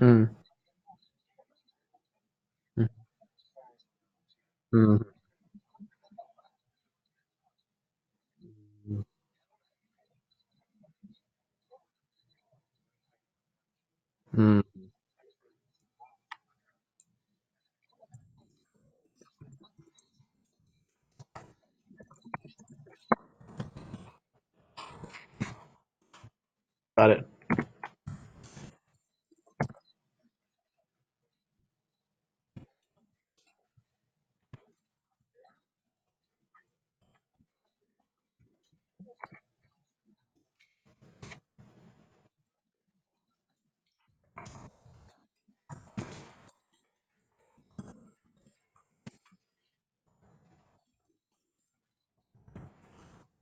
Mm, mm, mm, mm. Mm. Got it.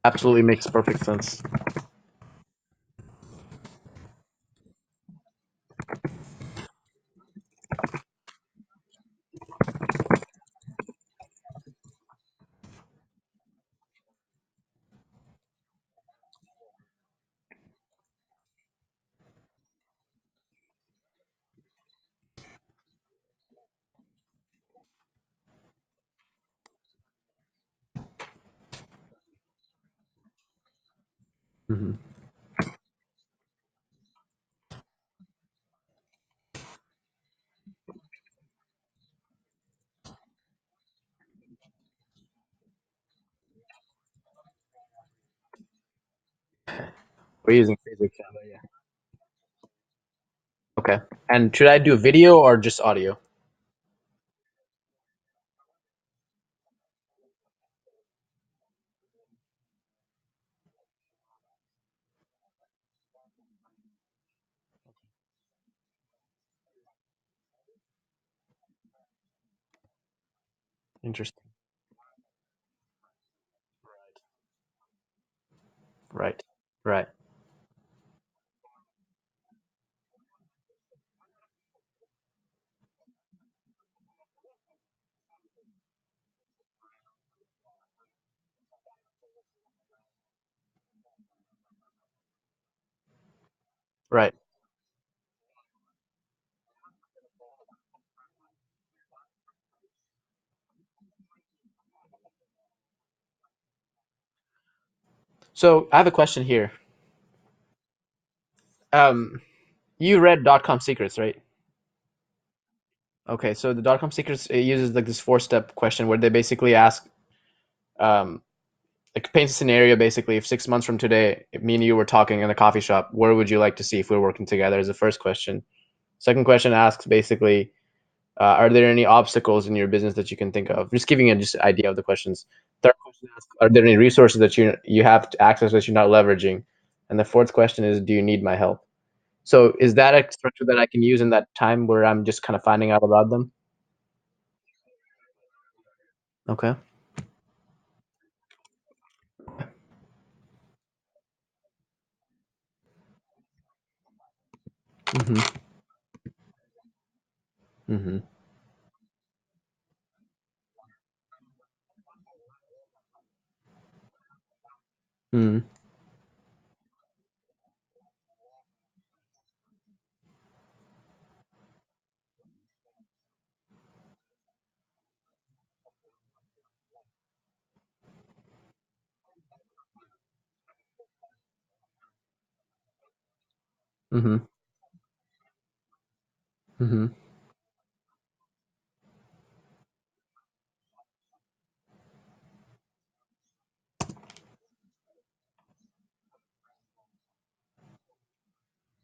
Absolutely makes perfect sense. Hmm. We're using physics, yeah. Okay. And should I do video or just audio? Interesting. Right. Right. Right. So I have a question here. Um, you read Dot Com Secrets, right? Okay, so the Dot Com Secrets, it uses like this four-step question where they basically ask, um, like paints a scenario basically. If 6 months from today, if me and you were talking in a coffee shop, where would you like to see if we were working together? Is the first question. Second question asks basically, are there any obstacles in your business that you can think of? Just giving a just idea of the questions. Third question asks, are there any resources that you have to access that you're not leveraging? And the fourth question is, do you need my help? So is that a structure that I can use in that time where I'm just kind of finding out about them? Okay. Mm-hmm. Mm-hmm. Mm-hmm. Mm-hmm. Mm-hmm.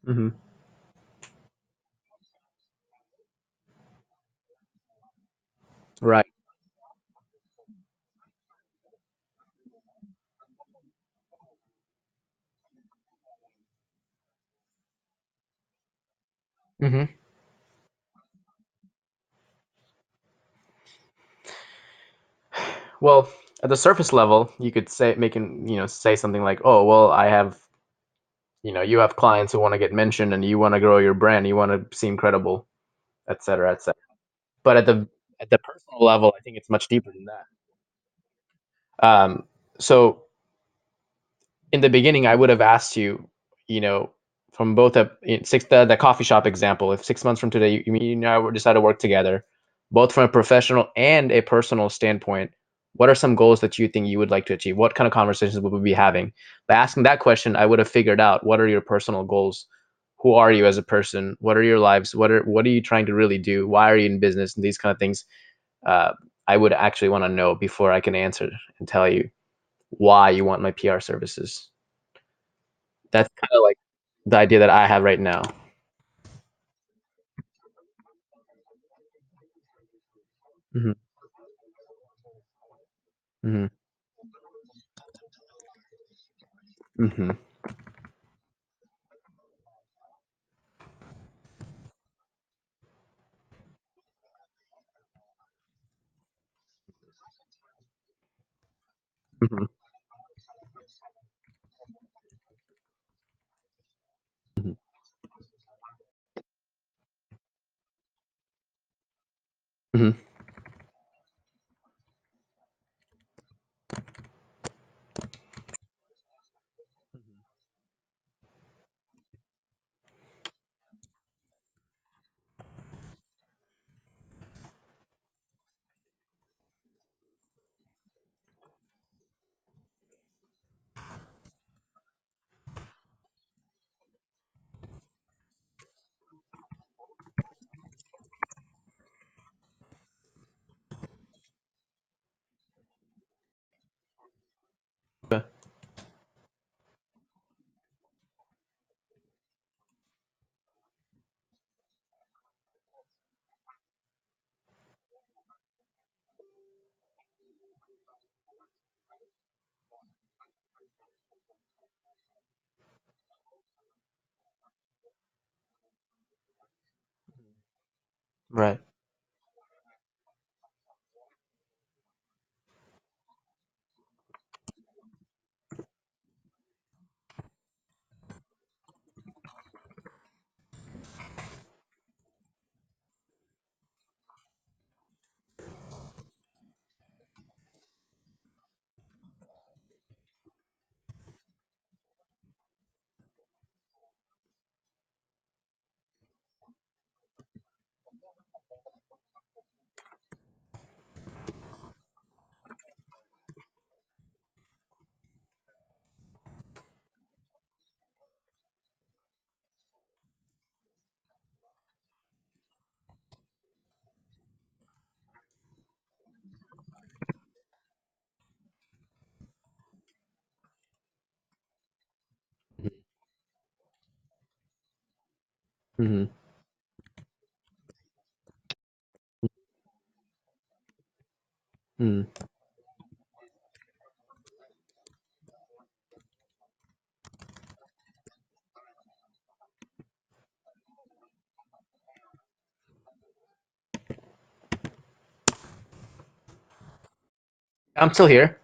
Mm-hmm. Right. Mm-hmm. Well, at the surface level, you could say making say something like, "Oh, well, I have you have clients who want to get mentioned, and you want to grow your brand, you want to seem credible, et cetera, et cetera." But at the personal level, I think it's much deeper than that. So in the beginning, I would have asked you. you know, from both the coffee shop example, if 6 months from today you and I decide to work together, both from a professional and a personal standpoint, what are some goals that you think you would like to achieve? What kind of conversations would we be having? By asking that question, I would have figured out what are your personal goals. Who are you as a person? What are your lives? What are you trying to really do? Why are you in business? And these kind of things, uh, I would actually want to know before I can answer and tell you why you want my PR services. That's kind of like the idea that I have right now. Hmm. Hmm. Hmm. Hmm. Hmm. Hmm. Okay. Right. Hmm. Hmm. I'm still here.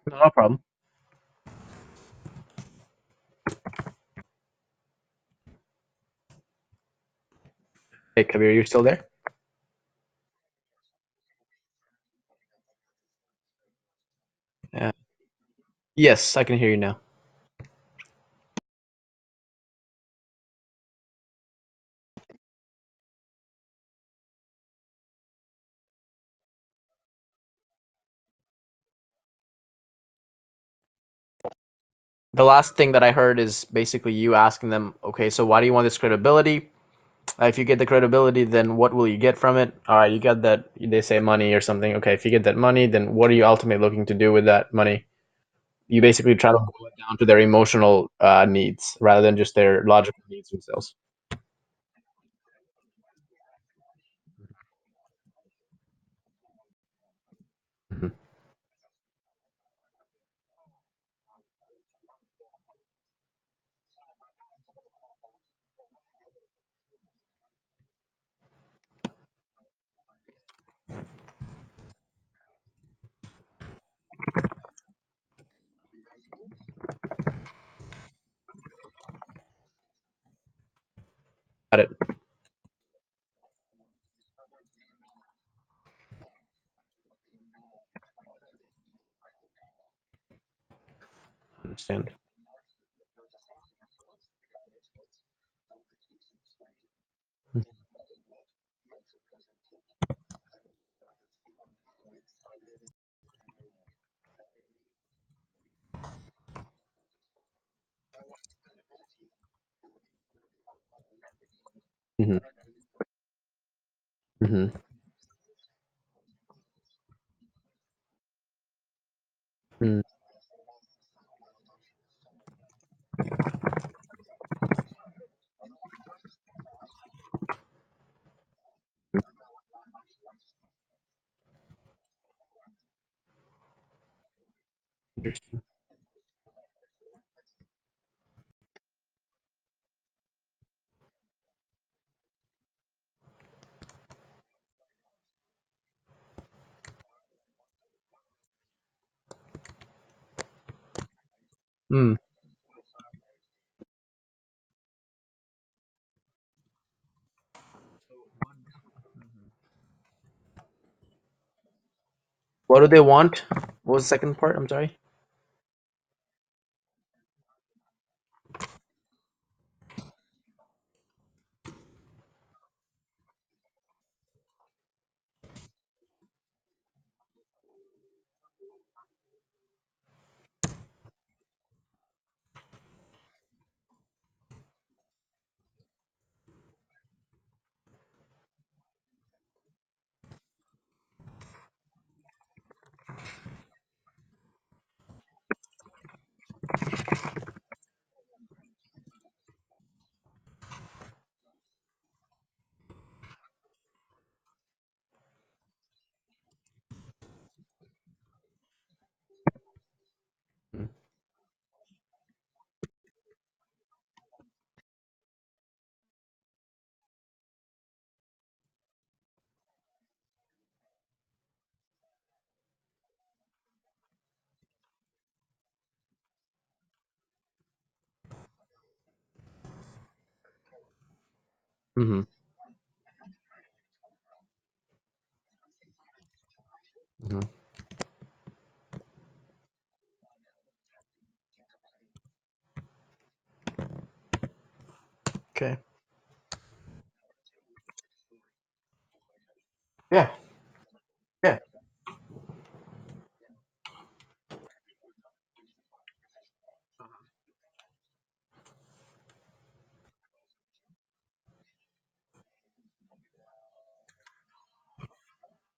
No problem. Hey, Kabir, you still there? Yeah. Yes, I can hear you now. The last thing that I heard is basically you asking them, okay, so why do you want this credibility? If you get the credibility, then what will you get from it? All right, you got that. They say money or something. Okay, if you get that money, then what are you ultimately looking to do with that money? You basically try to boil it down to their emotional needs rather than just their logical needs themselves. Mhm. Got it. Understand. Mm-hmm. Mm-hmm. Mm-hmm. Mm. What do they want? What was the second part? I'm sorry. Mm-hmm. Mm-hmm. Okay. Yeah. Yeah.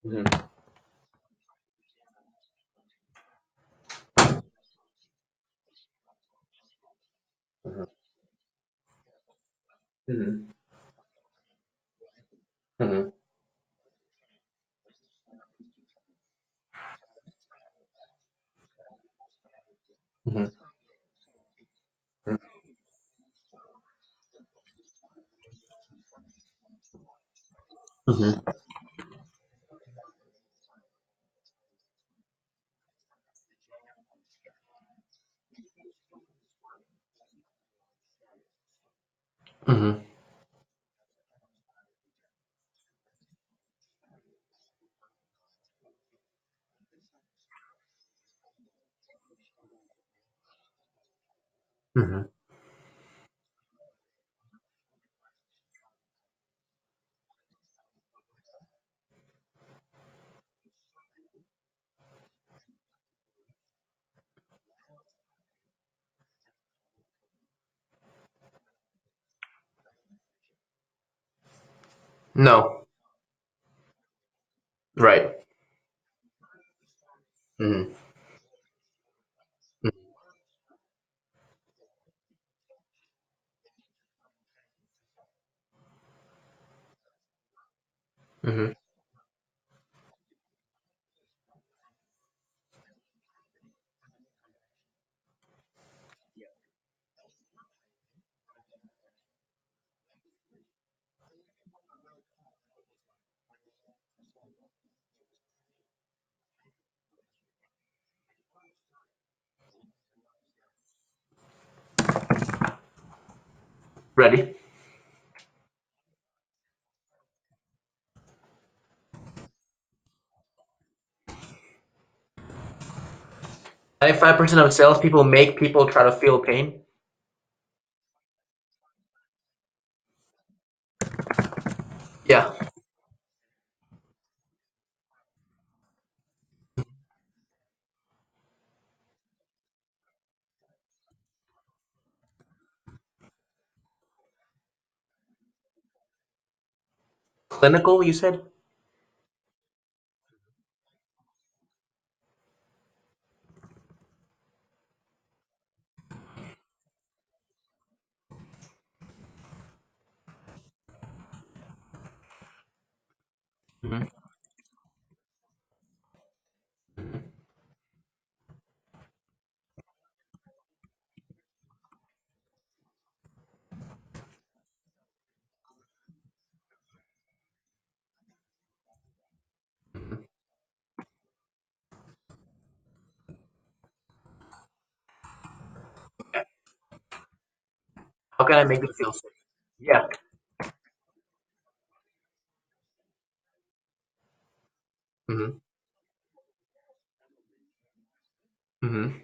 Mm-hmm. Mm-hmm. Mm-hmm. Mm-hmm. Mm-hmm. Mm-hmm. Mm-hmm. No. Right. Mm-hmm. Mm-hmm. Ready? 95% of salespeople make people try to feel pain. Yeah. Clinical, you said? Hmm. How can I make them feel safe? Yeah. Hmm. Hmm.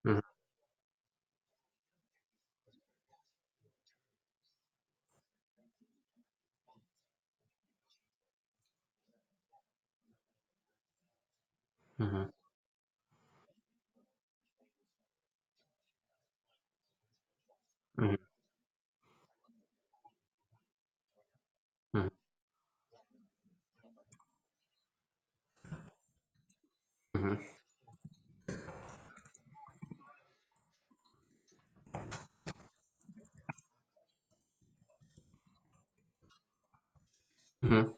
Hmm. Hmm. Hmm. Hmm. Hmm. Hmm.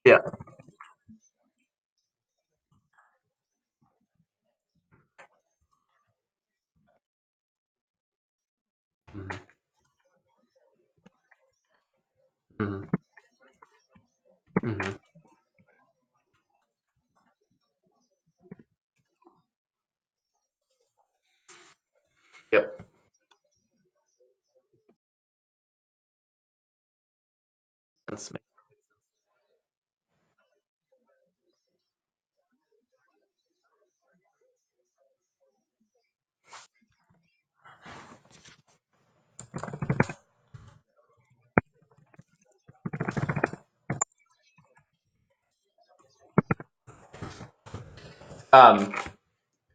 Yeah. Hmm. Hmm. Hmm. Yep. That's me. Um,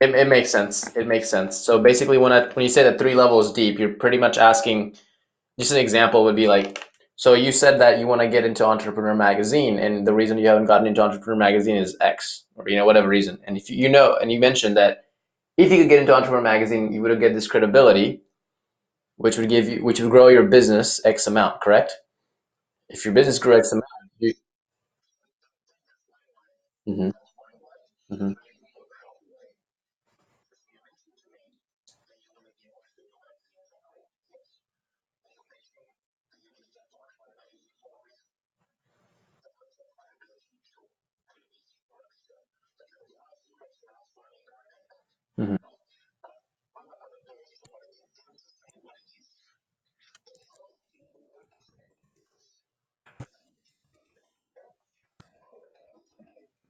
it makes sense. It makes sense. So basically, when you say that 3 levels deep, you're pretty much asking. Just an example would be like, so you said that you want to get into Entrepreneur Magazine, and the reason you haven't gotten into Entrepreneur Magazine is X, or whatever reason. And if you know, and you mentioned that if you could get into Entrepreneur Magazine, you would get this credibility, which would grow your business X amount, correct? If your business grew X amount, you, hmm. Hmm. Hmm.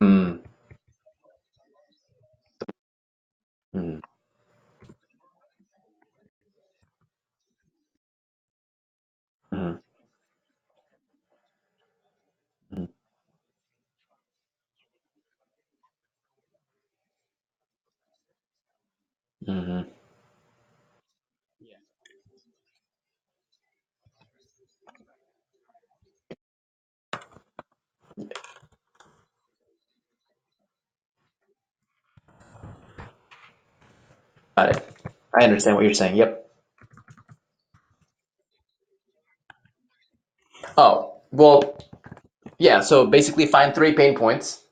Hmm. Hmm. Hmm. Hmm. Hmm. Got it. I understand what you're saying. Yep. Oh, well, yeah. So basically, find three pain points,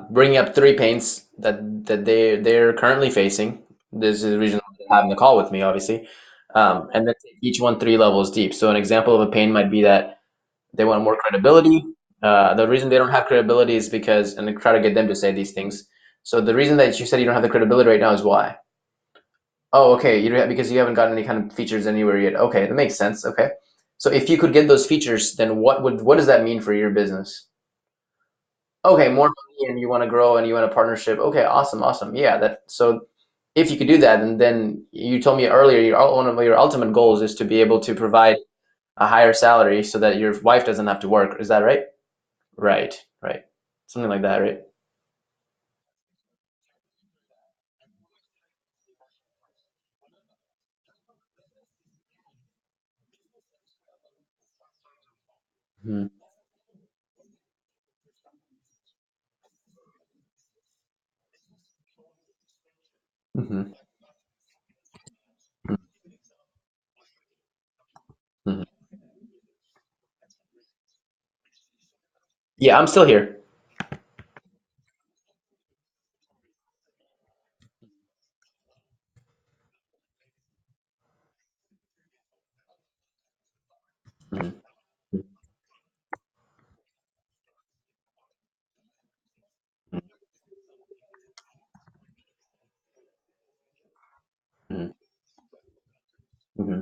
bringing up three pains that they're currently facing. This is the reason why they're having the call with me, obviously, and then take each one three levels deep. So an example of a pain might be that they want more credibility. The reason they don't have credibility is because, and I try to get them to say these things. So the reason that you said you don't have the credibility right now is why? Oh, okay. You don't because you haven't gotten any kind of features anywhere yet. Okay, that makes sense. Okay. So if you could get those features, then what does that mean for your business? Okay, more money and you want to grow and you want a partnership. Okay, awesome, awesome. Yeah, that so if you could do that, and then you told me earlier one of your ultimate goals is to be able to provide a higher salary so that your wife doesn't have to work. Is that right? Right, right. Something like that, right? Hmm. Hmm. Hmm. Yeah, I'm still here. Hmm. Hmm. Hmm.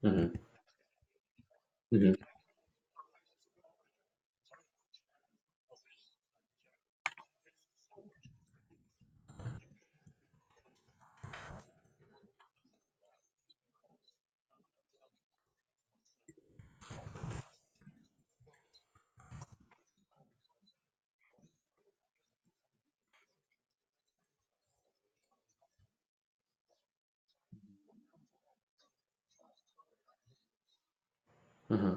Hmm. Hmm. Hmm.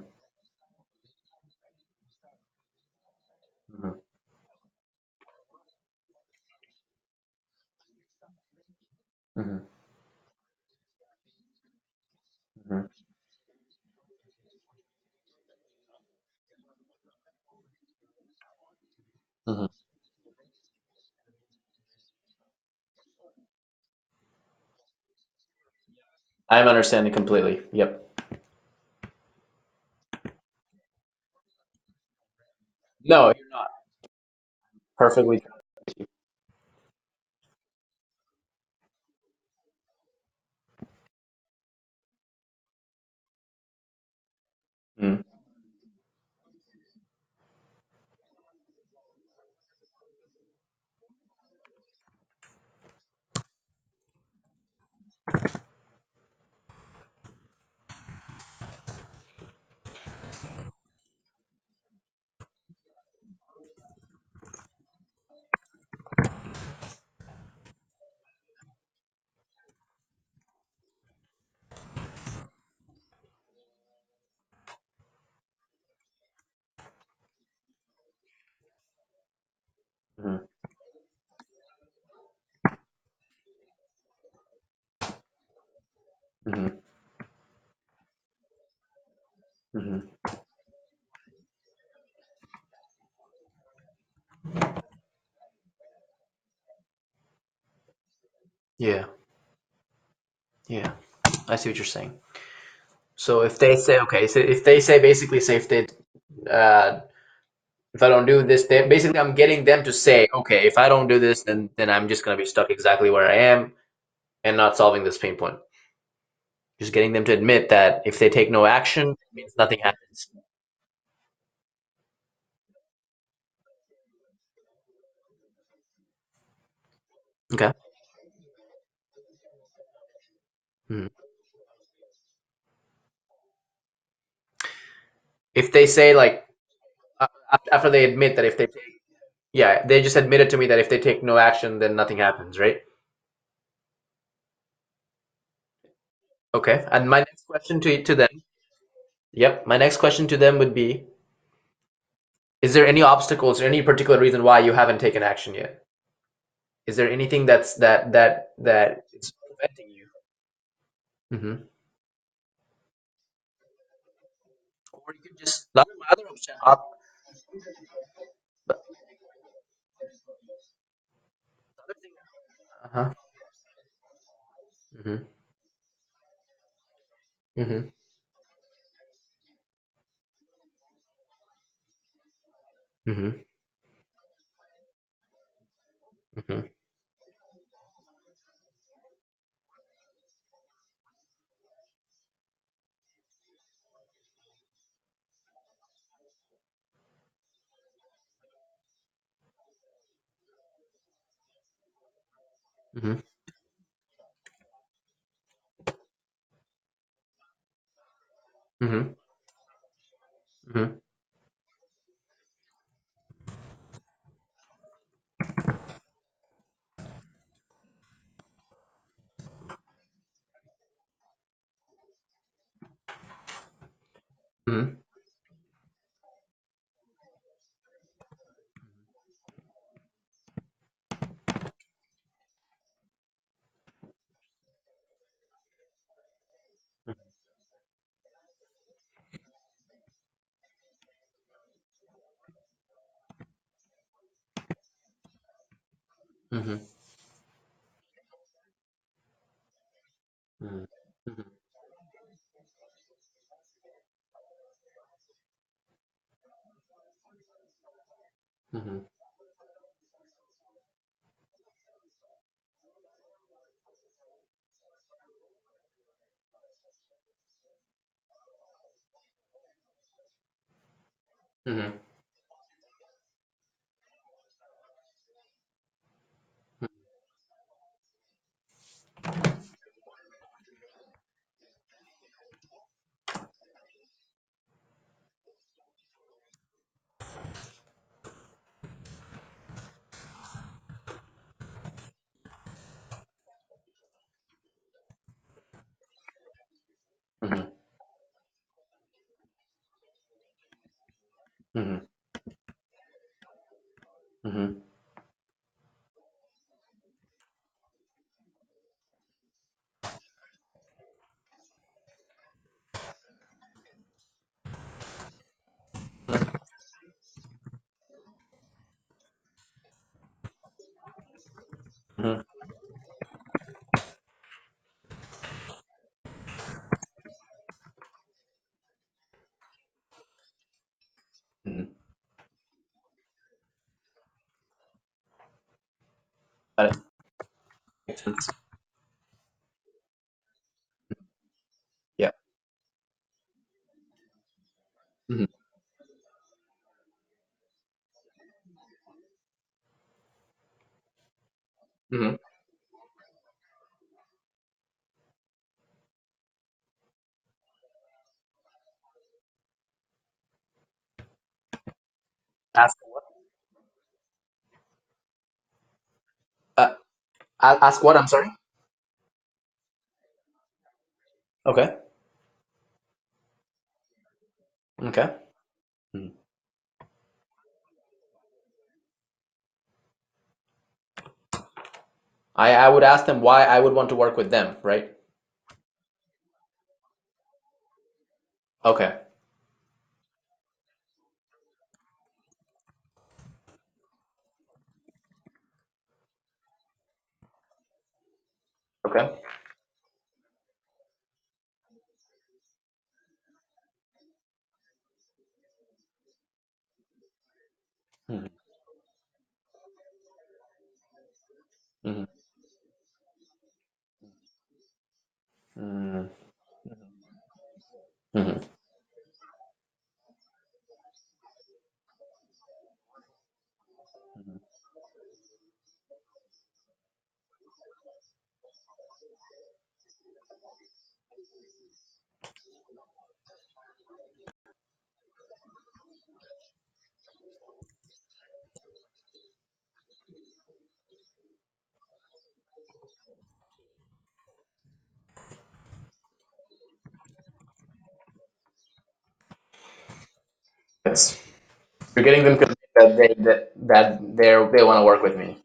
Hmm. Hmm. Hmm. Hmm. I'm understanding completely. Yep. No, you're not perfectly. Mm-hmm. Hmm. Hmm. Hmm. Yeah, yeah. I see what you're saying. So if they say, okay, so if they say basically say uh, if I don't do this, they basically I'm getting them to say, okay, if I don't do this, then I'm just gonna be stuck exactly where I am and not solving this pain point. Just getting them to admit that if they take no action, it means nothing happens. Okay. Mhm. If they say like after they admit that if they take Yeah, they just admitted to me that if they take no action, then nothing happens, right? Okay. And my next question to them, yep, my next question to them would be, is there any obstacles or any particular reason why you haven't taken action yet? Is there anything that is preventing you? Mm-hmm. Or you could just my other option. But the other thing. Uh-huh. Mm-hmm. Mm-hmm. Mm-hmm. Mm-hmm. Mm-hmm. Mm-hmm. Mm-hmm. Mm-hmm. Mm-hmm. Mm-hmm. Mm-hmm. Mm-hmm. Mm-hmm. Mm-hmm. Mm-hmm. Mm-hmm. Mm-hmm. Mm-hmm. Got it. Makes sense. Yeah. Mm-hmm. Mm-hmm. Ask what? Uh, ask what? I'm sorry. Okay. Okay. Mhm. I would ask them why I would want to work with them, right? Okay. Okay. Mm-hmm. Mm-hmm. Mm-hmm. Mm-hmm. It's, you're getting them convinced that they want to work with me.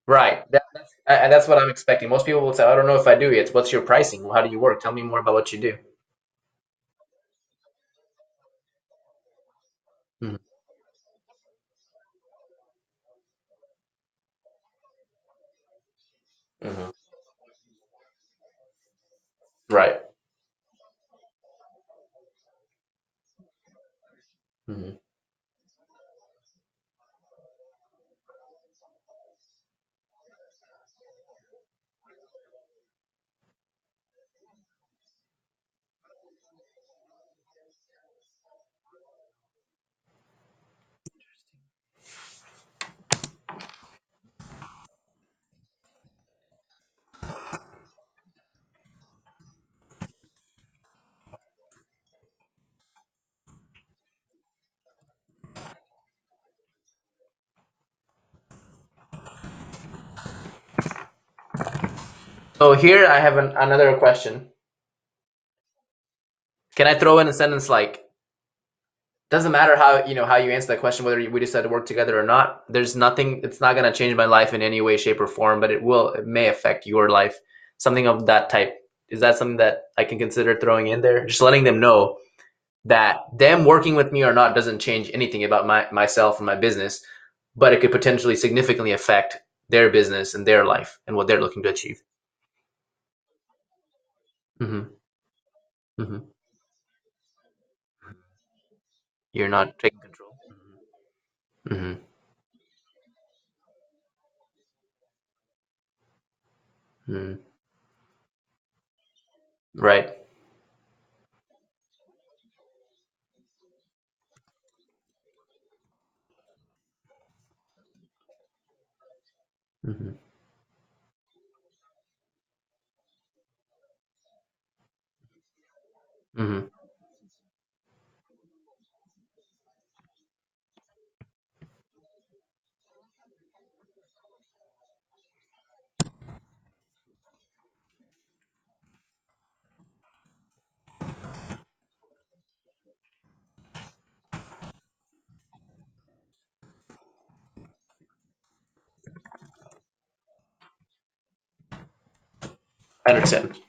Right. That's what I'm expecting. Most people will say, "I don't know if I do yet. What's your pricing? How do you work? Tell me more about what you do." Hmm. Hmm. Right. Hmm. So here I have another question. Can I throw in a sentence like, doesn't matter how how you answer that question, whether we decide to work together or not. There's nothing. It's not going to change my life in any way, shape, or form, but it will. It may affect your life. Something of that type. Is that something that I can consider throwing in there? Just letting them know that them working with me or not doesn't change anything about myself and my business, but it could potentially significantly affect their business and their life and what they're looking to achieve. Hmm. Hmm. You're not taking control. Hmm. Hmm. Right. Hmm. Hmm. I understand.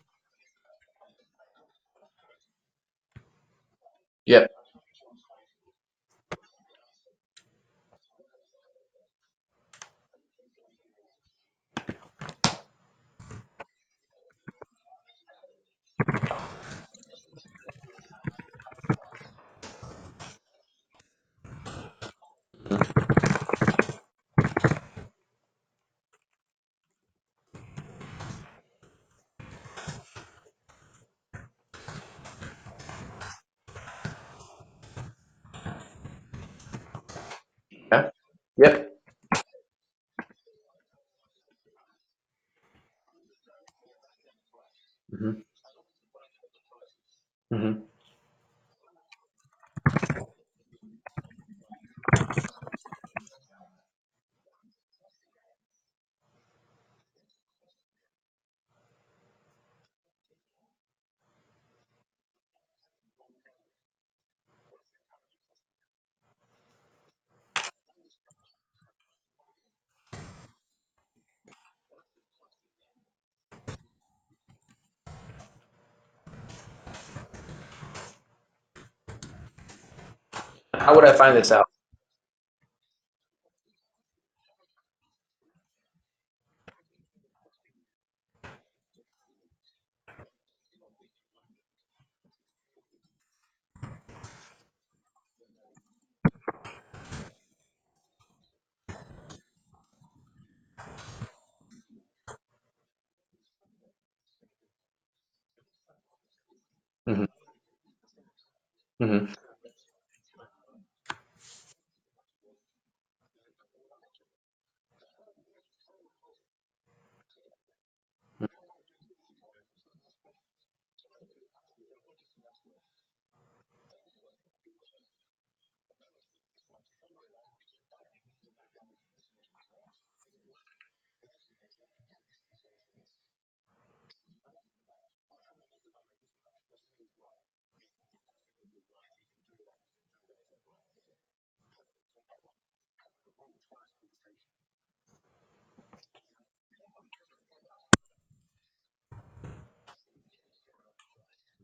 Yep. Yeah. Yep. Hmm. Hmm. How would I find this out? Hmm. Hmm.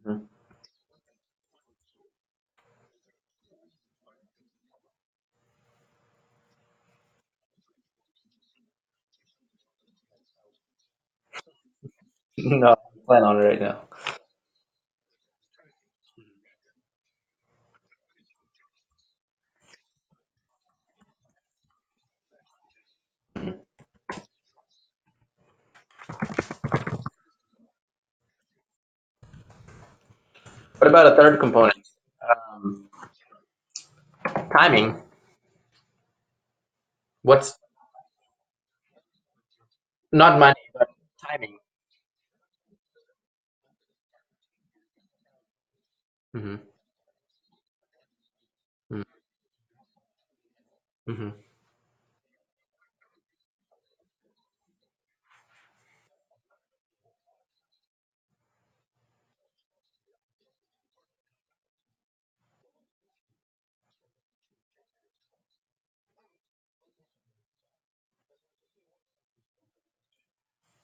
Mhm. No, I plan on it right now. What about a third component? Um, Timing. What's not money, but timing. Hmm. Hmm.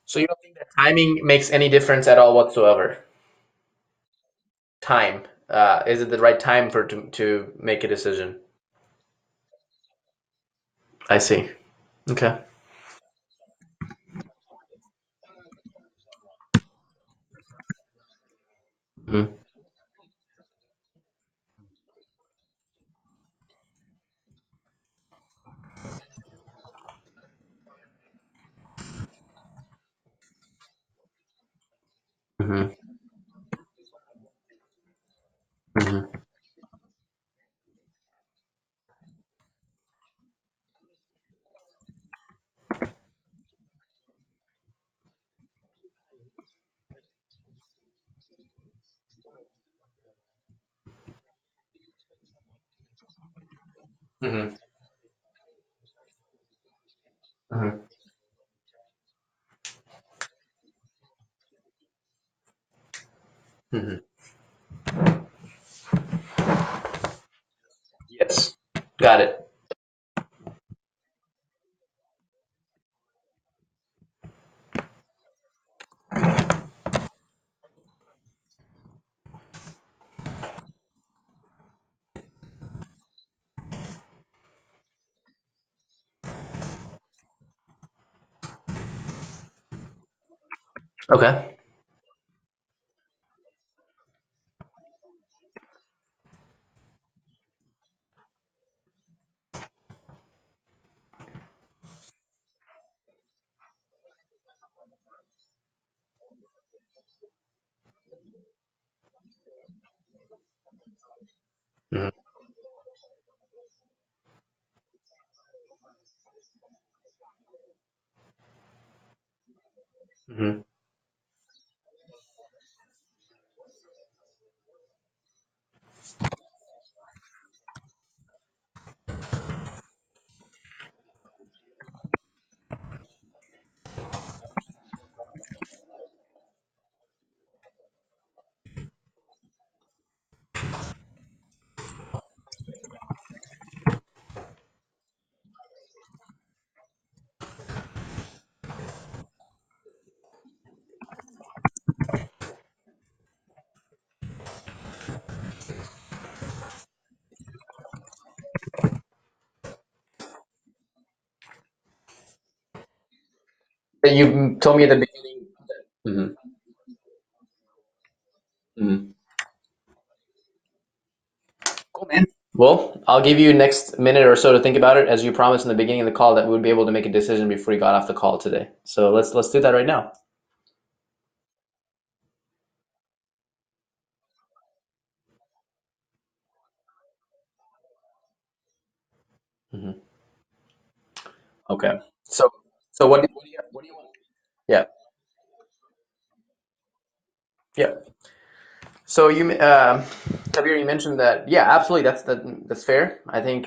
So you don't think that timing makes any difference at all whatsoever? Time. Is it the right time for to make a decision? I see. Okay. Mm-hmm. Mm-hmm. Mm-hmm. Mm-hmm. Mm-hmm. Mm-hmm. Yes. Got it. Okay. Mm-hmm. Mm-hmm. You told me at the beginning. Mm-hmm. Mm-hmm. Cool, man. Well, I'll give you next minute or so to think about it, as you promised in the beginning of the call that we would be able to make a decision before you got off the call today. So let's do that right now. Hmm. Okay. So what do you want? Yeah. Yeah. So Kabir, you mentioned that. Yeah, absolutely. That's fair. I think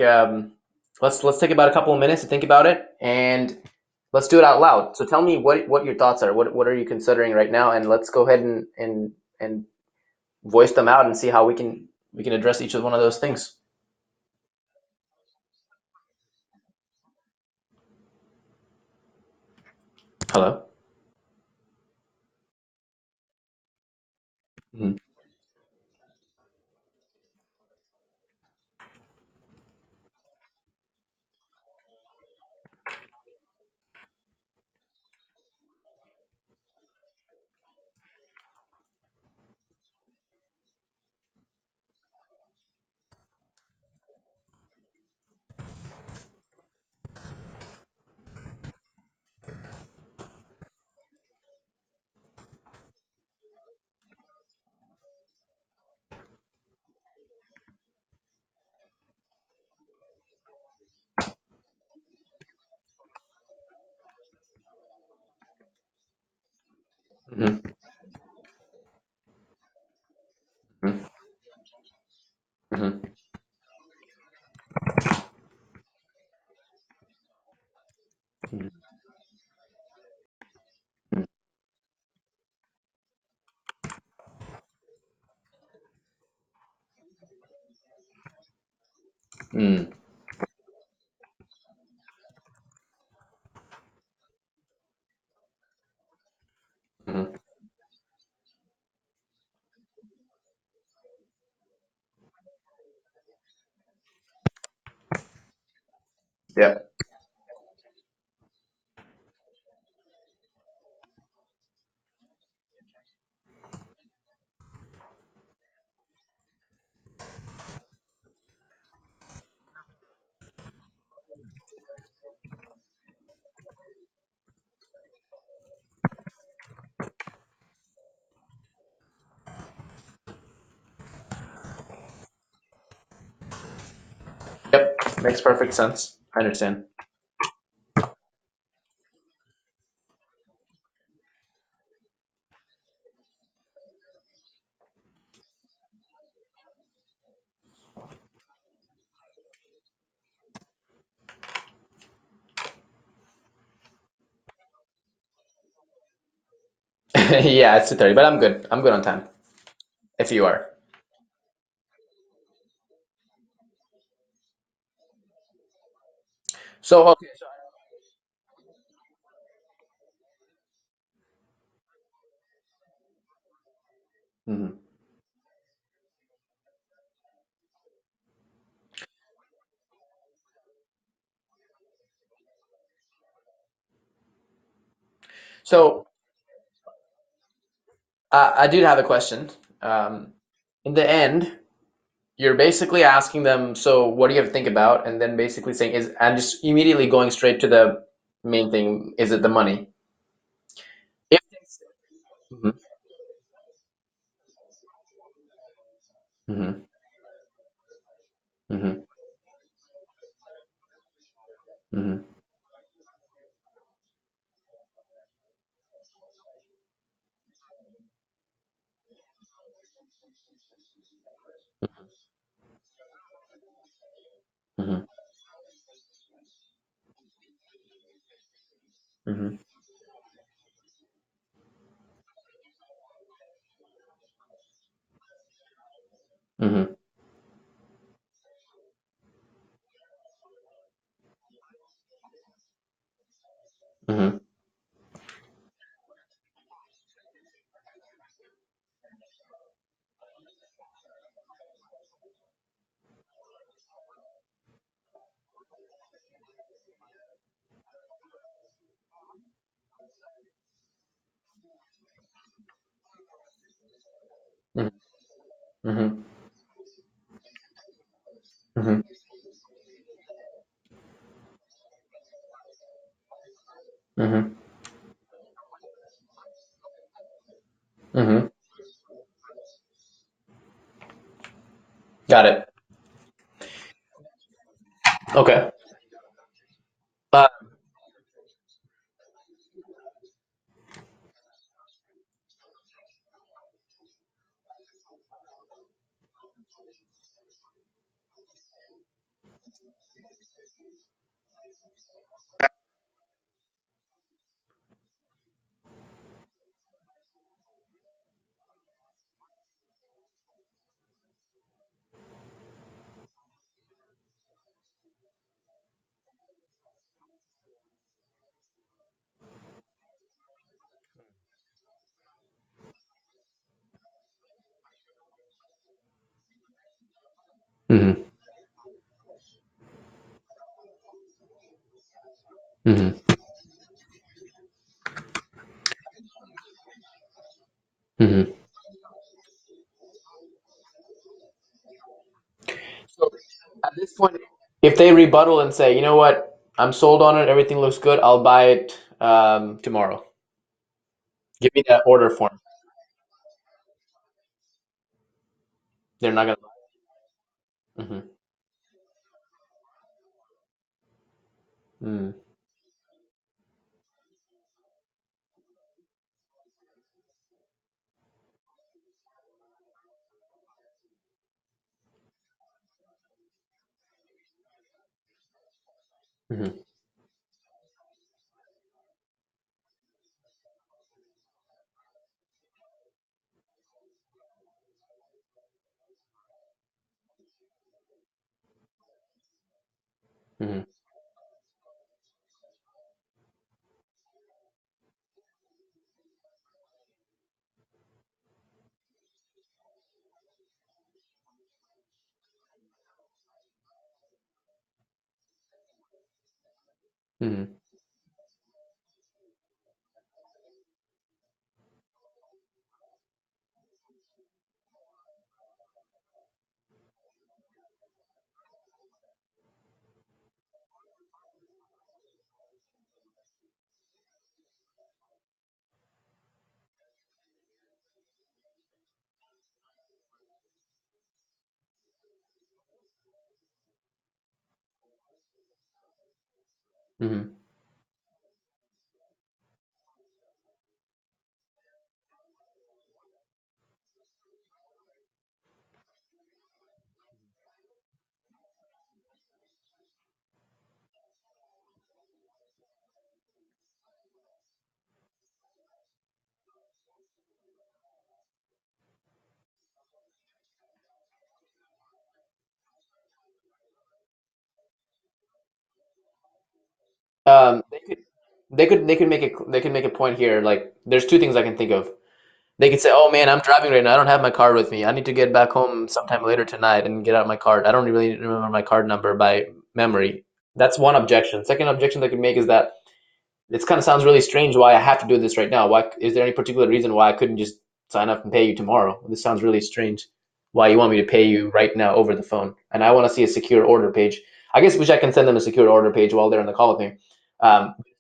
let's take about a couple of minutes to think about it, and let's do it out loud. So tell me what your thoughts are. What are you considering right now? And let's go ahead and voice them out and see how we can address each of one of those things. Hello. Hmm. Hmm. Hmm. Hmm. Hmm. Hmm. Yep. Yep. Makes perfect sense. I understand. Yeah, it's 2:30, but I'm good. I'm good on time. If you are. So okay. Mhm. So I did have a question. Um, in the end, you're basically asking them, so what do you have to think about? And then basically saying is, and just immediately going straight to the main thing, is it the money? If Mhm. Mhm. Mhm. Mhm. Mhm. Mhm. Mhm. Mhm. Mhm. Mhm. Mhm. Mhm. Mhm. Got it. Okay. Uh, Mm-hmm. Mm-hmm. Mm-hmm. So at this point, if they rebuttal and say, you know what, I'm sold on it, everything looks good, I'll buy it tomorrow. Give me that order form. They're not gonna. Mm-hmm. Mm-hmm. Mm-hmm. Mm-hmm. Mm-hmm. Mm-hmm. They could, they could make a point here. Like, there's two things I can think of. They could say, "Oh man, I'm driving right now. I don't have my card with me. I need to get back home sometime later tonight and get out my card. I don't really remember my card number by memory." That's one objection. Second objection they could make is that it kind of sounds really strange why I have to do this right now. Why is there any particular reason why I couldn't just sign up and pay you tomorrow? This sounds really strange. Why you want me to pay you right now over the phone? And I want to see a secure order page. I guess which I can send them a secure order page while they're on the call with me.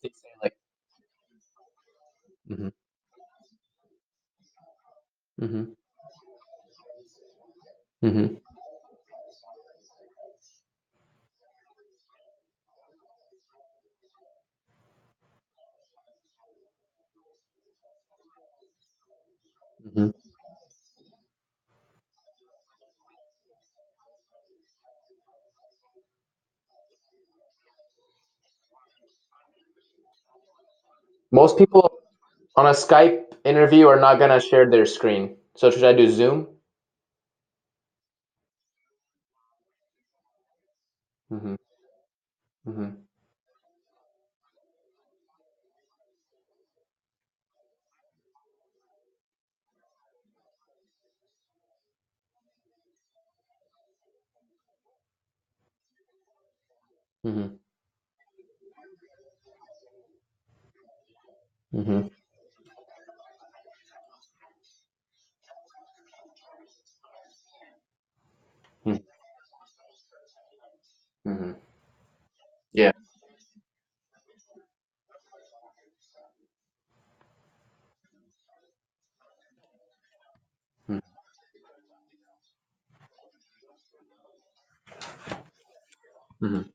They say like, hmm hmm hmm hmm most people on a Skype interview are not gonna share their screen. So should I do Zoom? hmm hmm hmm hmm hmm Yeah. hmm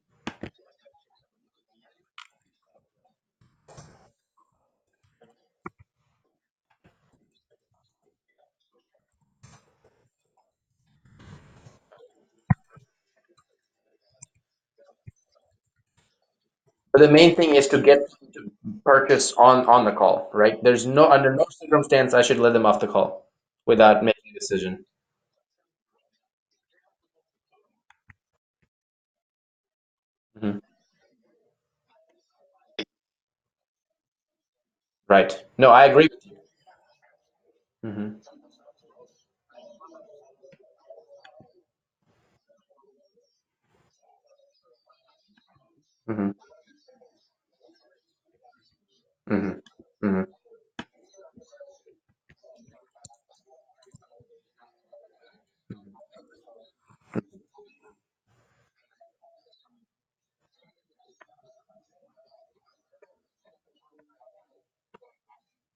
But the main thing is to get to purchase on the call, right? There's no under no circumstance I should let them off the call without making a decision. hmm Right. No, I agree with you. hmm Hmm. Hmm. Hmm.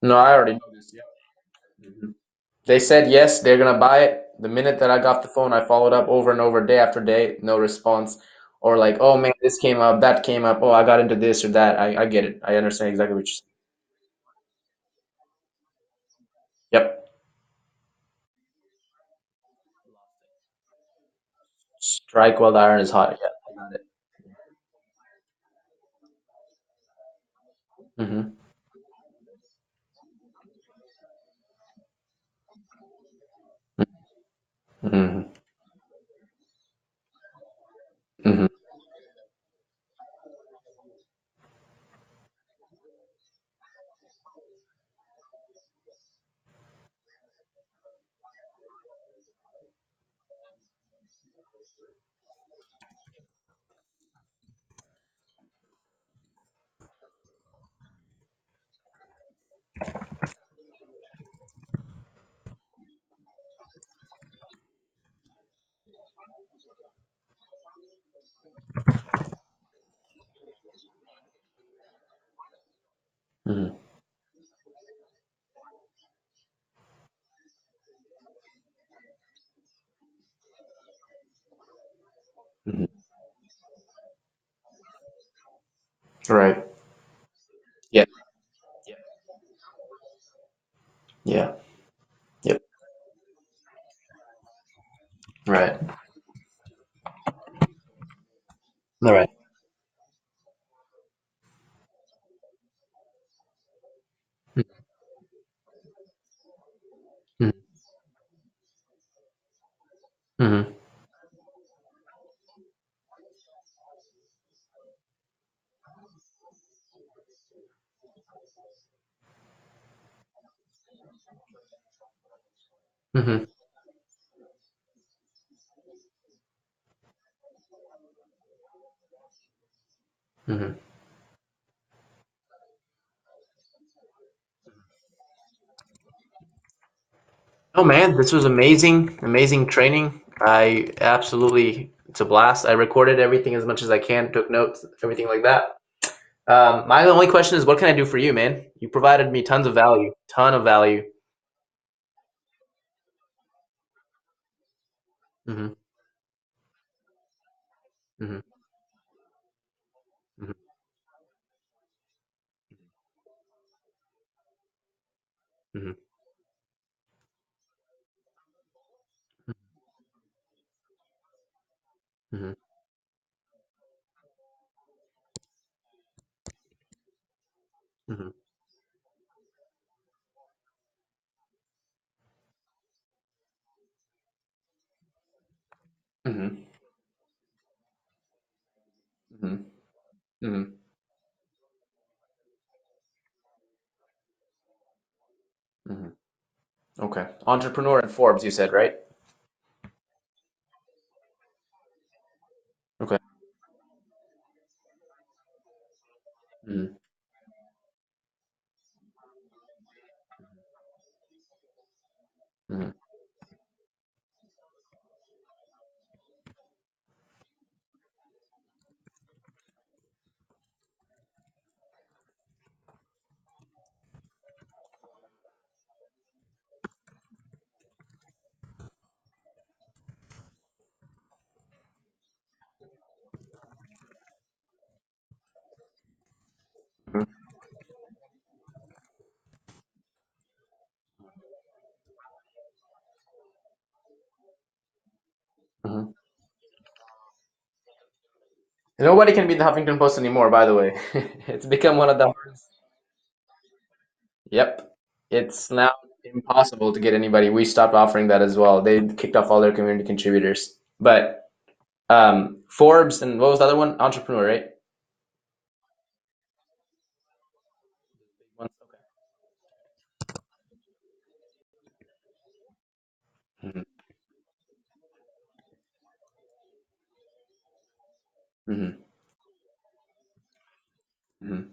No, I already know this. Yeah. Mhm. They said yes, they're gonna buy it. The minute that I got the phone, I followed up over and over, day after day, no response. Or like, oh man, this came up, that came up. Oh, I got into this or that. I get it. I understand exactly what you're saying. Yep. Strike while the iron is hot. Yeah, I got it. Mm-hmm. Mm-hmm. Mm-hmm. Mm-hmm. Mm-hmm. Right. Yeah. Yeah. Yeah. Yep. Right. All right. Mm-hmm. Mm-hmm. Mm-hmm. Mm-hmm. Oh man, this was amazing, amazing training. I absolutely, it's a blast. I recorded everything as much as I can, took notes, everything like that. My only question is, what can I do for you, man? You provided me tons of value, ton of value. Hmm. Hmm. Hmm. Hmm. Hmm. Hmm. Hmm. Hmm. Hmm. Hmm. Okay. Entrepreneur and Forbes, you said, right? Okay. Hmm. Hmm. Hmm. Hmm. Nobody can be the Huffington Post anymore, by the way. It's become one of the hardest. Yep. It's now impossible to get anybody. We stopped offering that as well. They kicked off all their community contributors. But Forbes and what was the other one? Entrepreneur, right? Okay. Hmm. Hmm. Mhm.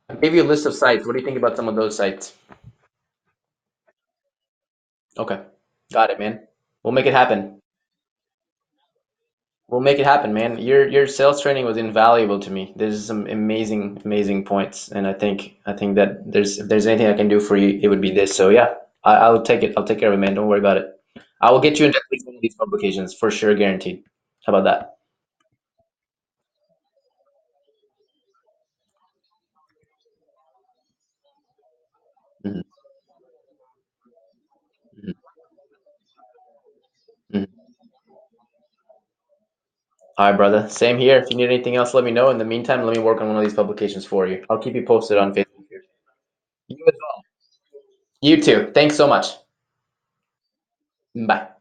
I gave you a list of sites. What do you think about some of those sites? Okay. Got it, man. We'll make it happen. We'll make it happen, man. Your sales training was invaluable to me. There's some amazing, amazing points, and I think that if there's anything I can do for you, it would be this. So yeah, I'll take it. I'll take care of it, man. Don't worry about it. I will get you into at least one of these publications for sure, guaranteed. How about that? Hmm. Hmm. Hmm. All right, brother. Same here. If you need anything else, let me know. In the meantime, let me work on one of these publications for you. I'll keep you posted on Facebook here. You as well. You too. Thanks so much. Bye.